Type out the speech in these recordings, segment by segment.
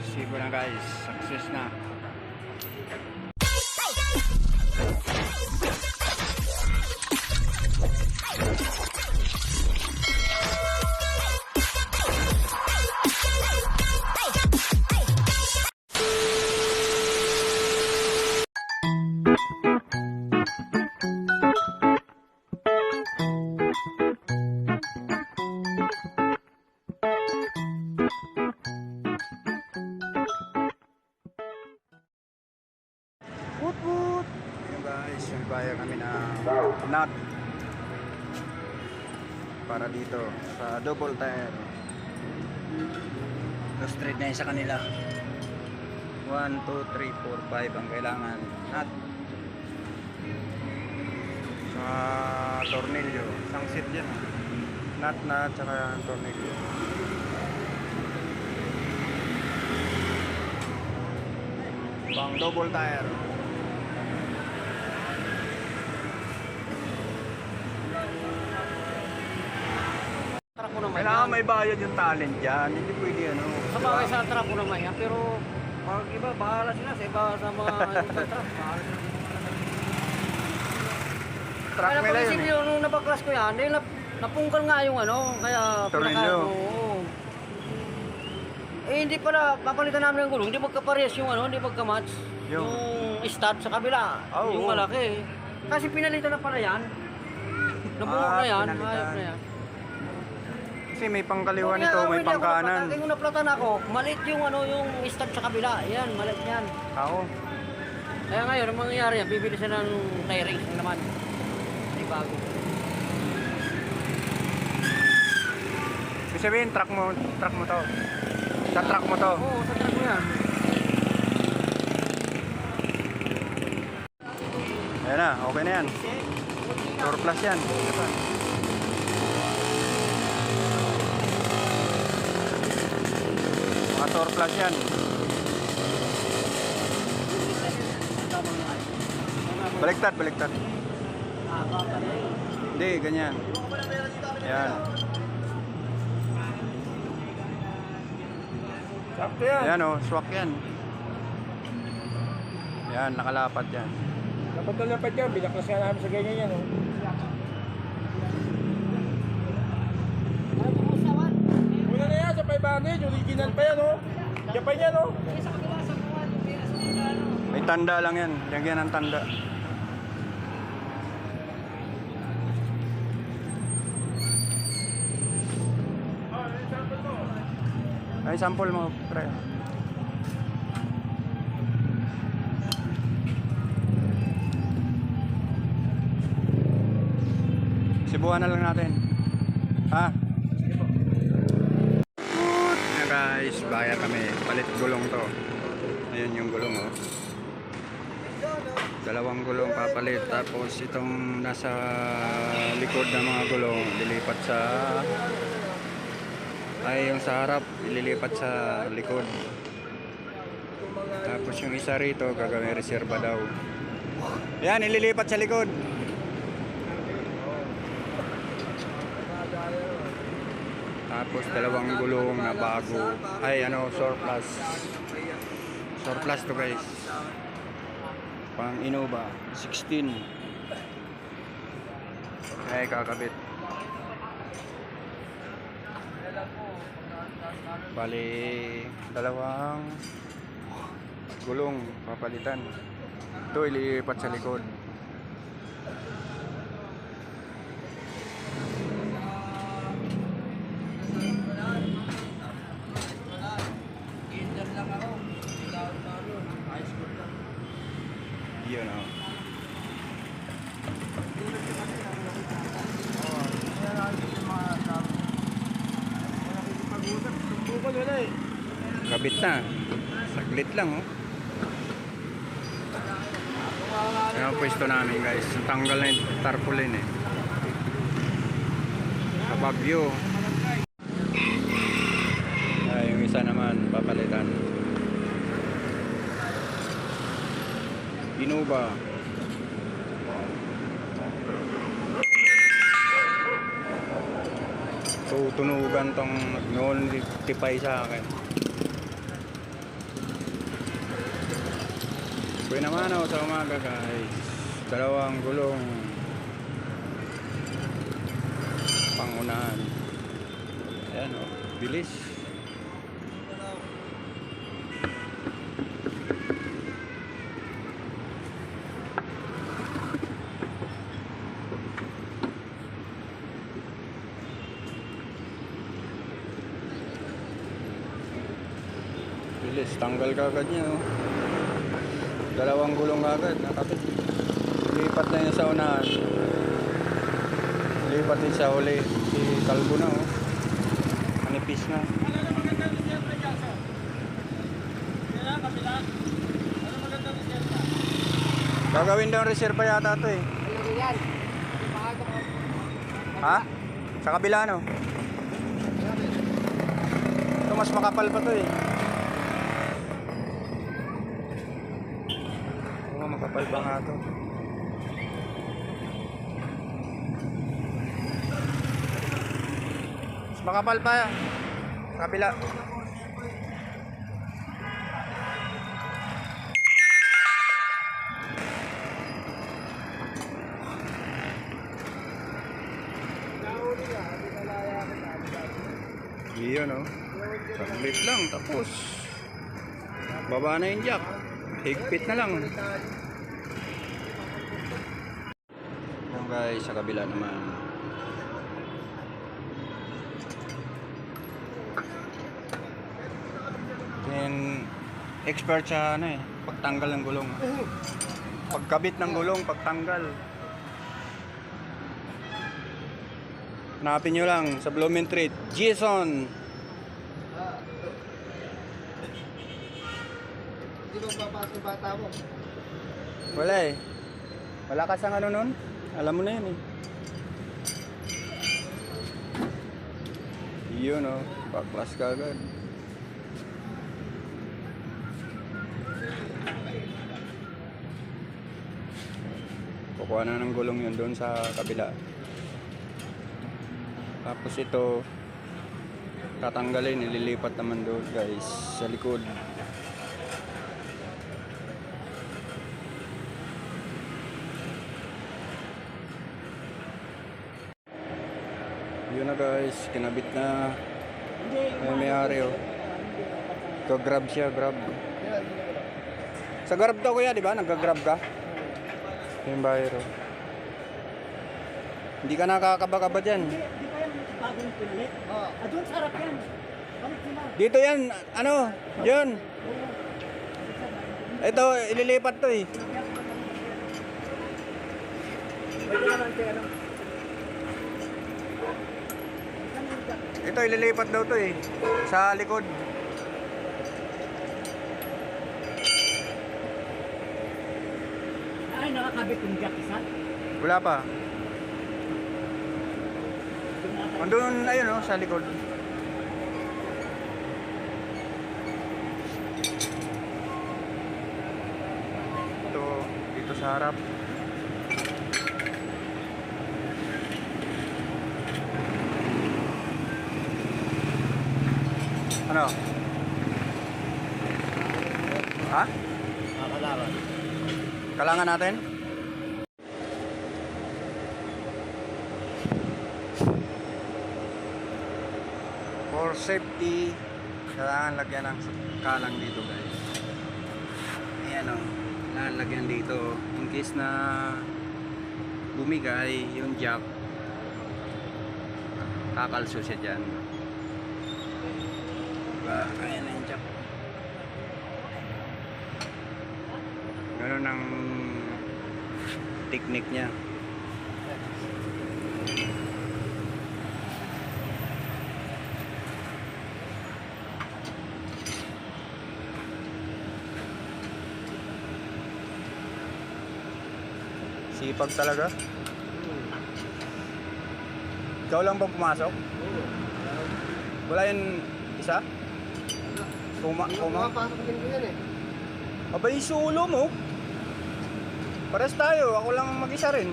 Sibo na guys, success na. Woot! Ayun guys, nagbayar kami ng nut para dito sa double tire. So straight na yun sa kanila. 1, 2, 3, 4, 5 ang kailangan. Nut sa tornilyo. Isang set yan. Nut na tsaka tornilyo. Pang double tire. Truck ko naman Kailangan yan. may bayad yung talent dyan. Hindi pwede ano. Sa bagay sa truck ko naman yan, pero pag iba, bahala sila sa iba sa mga sa truck. Bahala sila. Truck Kaya nila pag-isip yun. yun, nung napaklas ko yan, dahil napungkal nga yung ano, kaya Tornilyo. oo. Eh hindi pala, papalitan namin ng gulong, hindi magkapares yung ano, hindi magkamatch. Yung- Yung start sa kabila, Oh, yung oo. malaki. Kasi pinalitan na pala yan. Nabungok na yan, pinalitan. ayos na yan. Kasi may pangkaliwan ito, may Hindi ako pangkanan. naplatan. Yung naplatan ako, maliit yung ano, yung start sa kabila. Yan, maliit yan. Ako. Kaya ngayon, ang mangyayari yan, bibili siya ng tire na naman. Hindi bago. Ibig sabihin, truck mo to. Sa truck mo to. Oo, sa truck mo yan. Ayan na, okay na yan. Surplus yan. Mga surplus yan. Baliktad. Ah, baka na yun. Hindi, ganyan. Ayan. Sakto yan. Ayan o, swak yan. Ayan, nakalapat yan. Dapat na dapat yan. Binaklas nga namin sa ganyan yan. Oh. Una na yan sa 500. Original pa yan. Oh. Japan yan. Oh. May tanda lang yan. Lagyan ng tanda. Ay, sample mo, pre. Sibuan na lang natin. Ha? Good na guys, bayar kami. Palit gulong to. Ayun yung gulong oh. Dalawang gulong papalit. Tapos itong nasa likod ng mga gulong lilipat sa yung sa harap ililipat sa likod. Tapos yung isa rito gagawin reserva daw. Yan, ililipat sa likod. Tapos dalawang gulong na bago. Ay ano, surplus. Surplus to guys. Pang Innova 16. Ay kakabit. Bali dalawang gulong papalitan. Ito ilipat sa likod. Yun o. Kabit na. Saglit lang oh. Yan ang pwesto namin guys. Tanggal na yung tarpaulin eh. Kabagyo. Ay, yung isa naman papalitan. Innova. So, tutunugan tong nag-notify sa akin. Buhay naman ako sa umaga guys. Dalawang gulong pangunahan. Ayan o, bilis. Bilis, tanggal kagad niya oh. Dalawang gulong kagad, nakapit. Lipat na yun sa unahan. Lipat din sa uli. Si Kalbo na oh. Manipis na. Gagawin daw reserva yata to eh. Ha? Sa kabila no? Ito mas makapal pa to eh. Oo, makapal pa nga to. Mas makapal pa yan. Sa kabila. Iyon oh. Saglit lang tapos baba na yung jack. Higpit na lang. Yan guys, sa kabila naman. Then expert sa ano eh, pagtanggal ng gulong. Pagkabit ng gulong, pagtanggal. Hanapin nyo lang sa Blooming Treat, Jason. Hindi mo papasok yung bata mo. Wala eh. Wala ka sa ano nun? Alam mo na yun eh. Yun oh, baklas ka agad. Kukuha na ng gulong yun doon sa kabila. Tapos ito tatanggalin, ililipat naman doon guys sa likod. Yun na guys, kinabit na. Ay, may-ari oh. Gagrab siya, grab. Sa grab daw kuya, di ba? Nag-grab ka? Yung buyer oh. Hindi ka nakakaba-kaba dyan. Bagong pinalit? Oo. Doon sarap yan. Balik sila. Dito yan, ano, yun. Ito, ililipat to eh. Pwede naman siya ano. Ito, ililipat daw to eh. Sa likod. Ay, nakakabit yung jack isa. Wala pa. Andun, ayun oh, sa likod. Ito, dito sa harap. Ano? Ha? Nakakalaban. Kailangan natin? For safety, kailangan lagyan ng kalang dito guys. Ayan o, lalagyan dito in case na bumigay yung jack, kakalso siya dyan. Diba? Ayan na yung jack. Ganun ang technique niya. Sipag talaga. Ikaw lang ba pumasok? Wala yung isa? Pumapasok din ko yan eh. Abay, solo mo. Pares tayo, ako lang mag-isa rin.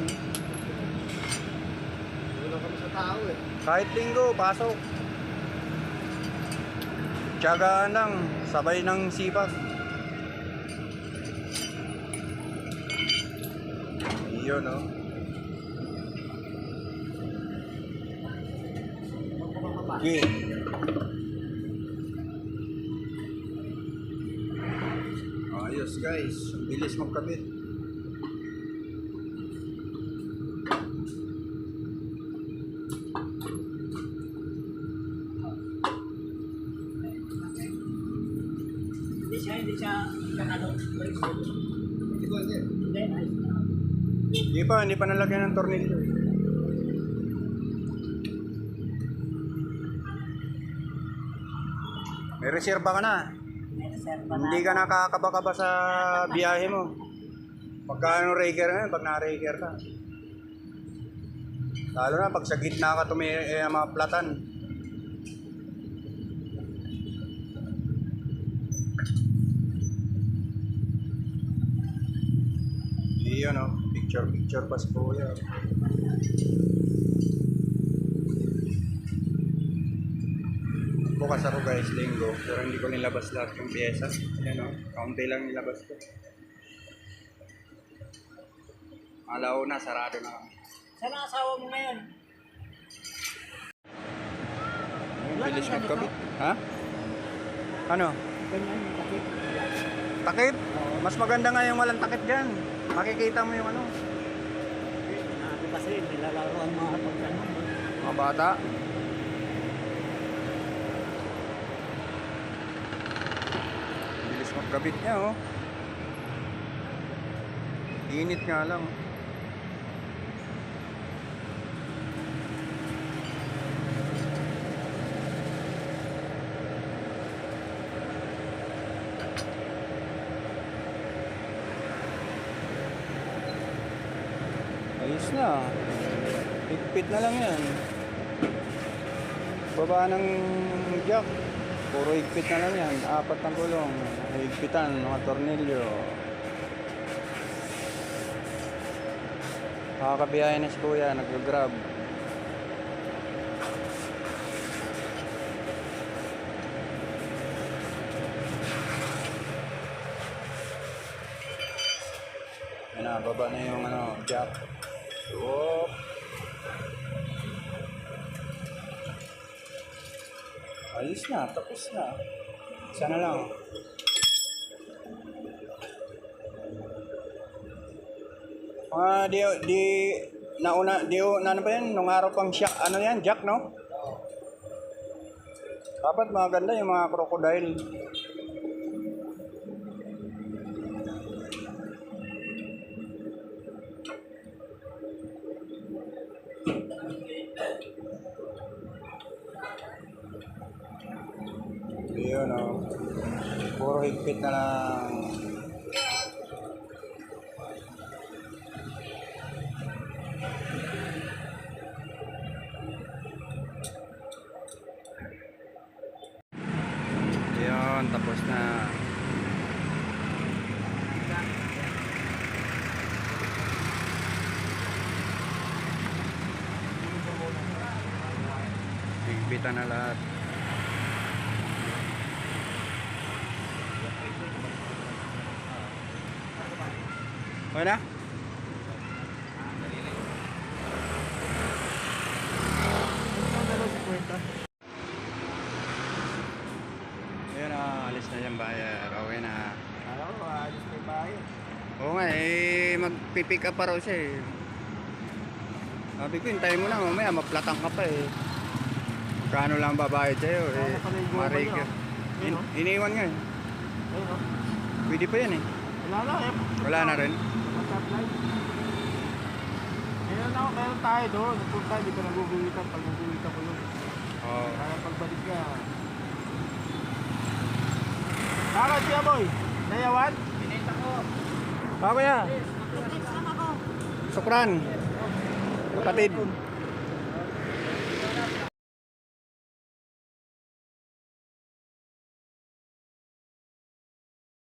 Wala kami sa tao eh. Kahit linggo, pasok. Tiyagaan lang, sabay ng sipag. Yun, no? Okay. Ayos guys, bilis magkabit. Hindi siya kanado. Hindi pa nalagyan ng tornilyo. May reserba ka na. Hindi ka nakakaba-kaba sa biyahe mo. Pagka ano raker na, pag na-raker ka. Lalo na pag sa gitna ka mga platan. Iyon o, picture pa si Kuya. Bukas ako guys, linggo, pero hindi ko nilabas lahat yung pyesa. Ayan o, kaunti lang nilabas ko. Alauna, sarado na kami. Saan ang asawa mo ngayon? Bilis magkabit. Ha? Ano? Ganyan yung takip. Takip? Mas maganda nga yung walang takip dyan. Makikita mo yung ano. Ako kasi nilalaro ang mga pagkanon. Mga bata. Bilis magkabit niya oh. Init nga lang. Ayos na. Higpit na lang yan. Baba ng jack. Puro higpit na lang yan. 4 ang gulong. Higpitan, mga tornilyo. Nakakabiyahe na si Kuya. Nag-grab. Yan na, baba na yung jack. Whoop. Ayos na, tapos na. Sana lang. Ano ba yan? Nung araw pang shock, ano yan? Jack, no? Dapat maganda yung mga crocodile. Yun o. Puro higpit na lang. Yun, tapos na. Higpitan na lahat. Okay na? Ayun na, alis na yung buyer. Okay na. Alam ko, alis kay bayan. Oo nga eh, magpipick up pa raw siya eh. Sabi ko, hintayin mo na, mamaya maplatang ka pa eh. Kano lang babayad sa'yo eh. Marigir. Iniwan nga eh. Ayun o. Pwede pa yan eh. Wala na eh. Wala na rin. Mag-apply. Meron tayo doon. Nagpunta, hindi ka nagugulitan. Pag nagugulitan ko yun. Oo. Kaya pagbalik ka. Bakit siya boy? Nayawan? Pinita ko. Pa kuya, Text lang ako. sukran. Kapatid.